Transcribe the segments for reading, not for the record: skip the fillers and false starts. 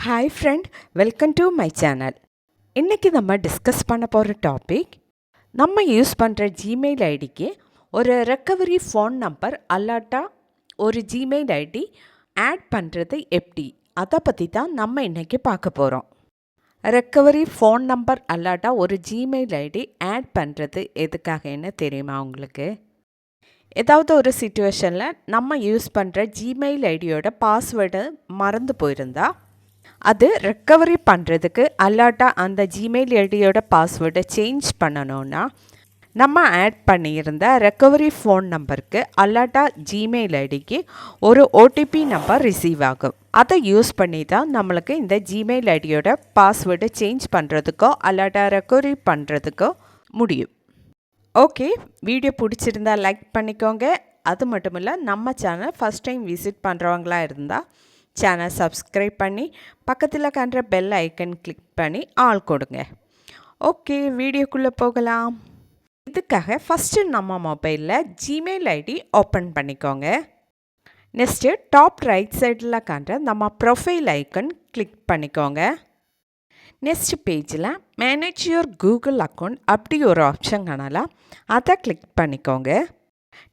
Hi friend, welcome to my channel. இன்றைக்கி நம்ம discuss பண்ண போகிற டாபிக், நம்ம யூஸ் பண்ணுற ஜிமெயில் ஐடிக்கு ஒரு ரெக்கவரி ஃபோன் நம்பர் அல்லாட்டா ஒரு ஜிமெயில் ஐடி ஆட் பண்ணுறது எப்படி, அதை பற்றி தான் நம்ம இன்றைக்கி பார்க்க போகிறோம். ரெக்கவரி ஃபோன் நம்பர் அல்லாட்டா ஒரு ஜிமெயில் ஐடி ஆட் பண்ணுறது எதுக்காகன்னு தெரியுமா உங்களுக்கு? ஏதாவது ஒரு சிச்சுவேஷனில் நம்ம யூஸ் பண்ணுற ஜிமெயில் ஐடியோட பாஸ்வேர்டு மறந்து போயிருந்தா அது ரெக்கவரி பண்ணுறதுக்கு அல்லாட்டா அந்த ஜிமெயில் ஐடியோட பாஸ்வேர்டை சேஞ்ச் பண்ணணுன்னா நம்ம ஆட் பண்ணியிருந்த ரெக்கவரி ஃபோன் நம்பருக்கு அல்லாட்டா ஜிமெயில் ஐடிக்கு ஒரு ஓடிபி நம்பர் ரிசீவ் ஆகும். அதை யூஸ் பண்ணி தான் நம்மளுக்கு இந்த ஜிமெயில் ஐடியோட பாஸ்வேர்டை சேஞ்ச் பண்ணுறதுக்கோ அல்லாட்டா ரெக்கவரி பண்ணுறதுக்கோ முடியும். ஓகே, வீடியோ பிடிச்சிருந்தா லைக் பண்ணிக்கோங்க. அது மட்டும் இல்லை, நம்ம சேனல் ஃபஸ்ட் டைம் விசிட் பண்ணுறவங்களா இருந்தால் சேனல் சப்ஸ்கிரைப் பண்ணி பக்கத்தில் காண்ற பெல் ஐக்கன் கிளிக் பண்ணி ஆல் கொடுங்க. ஓகே, வீடியோக்குள்ளே போகலாம். இதுக்காக ஃபஸ்ட்டு நம்ம மொபைலில் ஜிமெயில் ஐடி ஓப்பன் பண்ணிக்கோங்க. நெக்ஸ்ட்டு டாப் ரைட் சைடில் காண்ற நம்ம ப்ரொஃபைல் ஐக்கன் கிளிக் பண்ணிக்கோங்க. நெக்ஸ்ட் பேஜில் மேனேஜ் யுவர் கூகுள் அக்கௌண்ட் அப்படி ஒரு ஆப்ஷன் காணலாம், அதை கிளிக் பண்ணிக்கோங்க.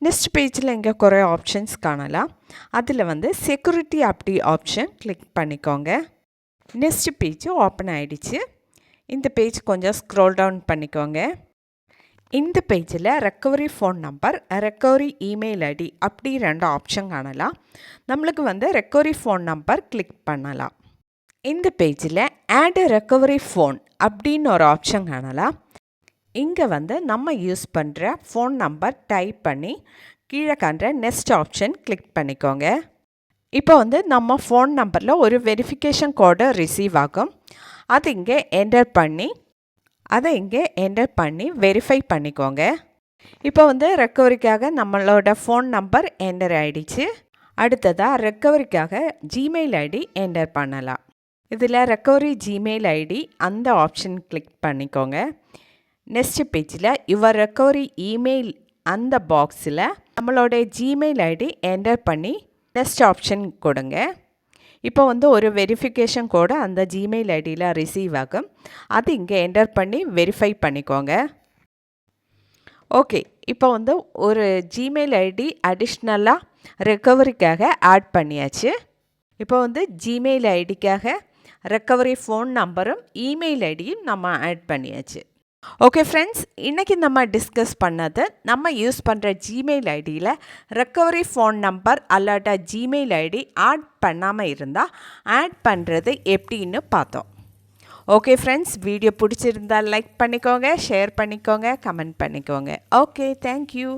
நெக்ஸ்ட் பேஜில் இங்கே குறை ஆப்ஷன்ஸ் காணலாம், அதில் செக்யூரிட்டி அப்படி ஆப்ஷன் கிளிக் பண்ணிக்கோங்க. நெக்ஸ்ட் பேஜ் ஓப்பன் ஆகிடுச்சு. இந்த பேஜ் கொஞ்சம் ஸ்க்ரோல் டவுன் பண்ணிக்கோங்க. இந்த பேஜில் recovery phone number, recovery email ID அப்படி 2 ஆப்ஷன் காணலாம். நம்மளுக்கு ரெக்கவரி ஃபோன் நம்பர் கிளிக் பண்ணலாம். இந்த பேஜில் ஆட் ரெக்கவரி ஃபோன் அப்படின்னு ஒரு ஆப்ஷன் காணலாம். இங்கே நம்ம யூஸ் பண்ணுற ஃபோன் நம்பர் டைப் பண்ணி கீழே காண்ற நெக்ஸ்ட் ஆப்ஷன் கிளிக் பண்ணிக்கோங்க. இப்போ நம்ம ஃபோன் நம்பரில் ஒரு வெரிஃபிகேஷன் கோடு ரிசீவ் ஆகும். அது இங்கே என்டர் பண்ணி வெரிஃபை பண்ணிக்கோங்க. இப்போ ரெக்கவரிக்காக நம்மளோட ஃபோன் நம்பர் என்டர் ஆகிடுச்சு. அடுத்ததாக ரெக்கவரிக்காக ஜிமெயில் ஐடி என்டர் பண்ணலாம். இதில் ரெக்கவரி ஜிமெயில் ஐடி அந்த ஆப்ஷன் கிளிக் பண்ணிக்கோங்க. நெக்ஸ்ட் பேஜில் யுவர் ரெக்கவரி இமெயில் அந்த பாக்ஸில் நம்மளோட ஜிமெயில் ஐடி என்டர் பண்ணி நெக்ஸ்ட் ஆப்ஷன் கொடுங்க. இப்போ ஒரு வெரிஃபிகேஷன் கோடு அந்த ஜிமெயில் ஐடியில் ரிசீவ் ஆகும். அது இங்கே என்டர் பண்ணி வெரிஃபை பண்ணிக்கோங்க. ஓகே, இப்போ ஒரு ஜிமெயில் ஐடி அடிஷ்னலாக ரெக்கவரிக்காக ஆட் பண்ணியாச்சு. இப்போ ஜிமெயில் ஐடிக்காக ரெக்கவரி ஃபோன் நம்பரும் இமெயில் ஐடியும் நம்ம ஆட் பண்ணியாச்சு. ஓகே ஃப்ரெண்ட்ஸ், இன்றைக்கி நம்ம டிஸ்கஸ் பண்ணது, நம்ம யூஸ் பண்ணுற ஜிமெயில் ஐடியில் ரெக்கவரி ஃபோன் நம்பர் அல்லாட்டா ஜிமெயில் ஐடி ஆட் பண்ணாமல் இருந்தால் ஆட் பண்ணுறது எப்படின்னு பார்த்தோம். ஓகே ஃப்ரெண்ட்ஸ், வீடியோ பிடிச்சிருந்தால் லைக் பண்ணிக்கோங்க, ஷேர் பண்ணிக்கோங்க, கமெண்ட் பண்ணிக்கோங்க. Okay, thank you.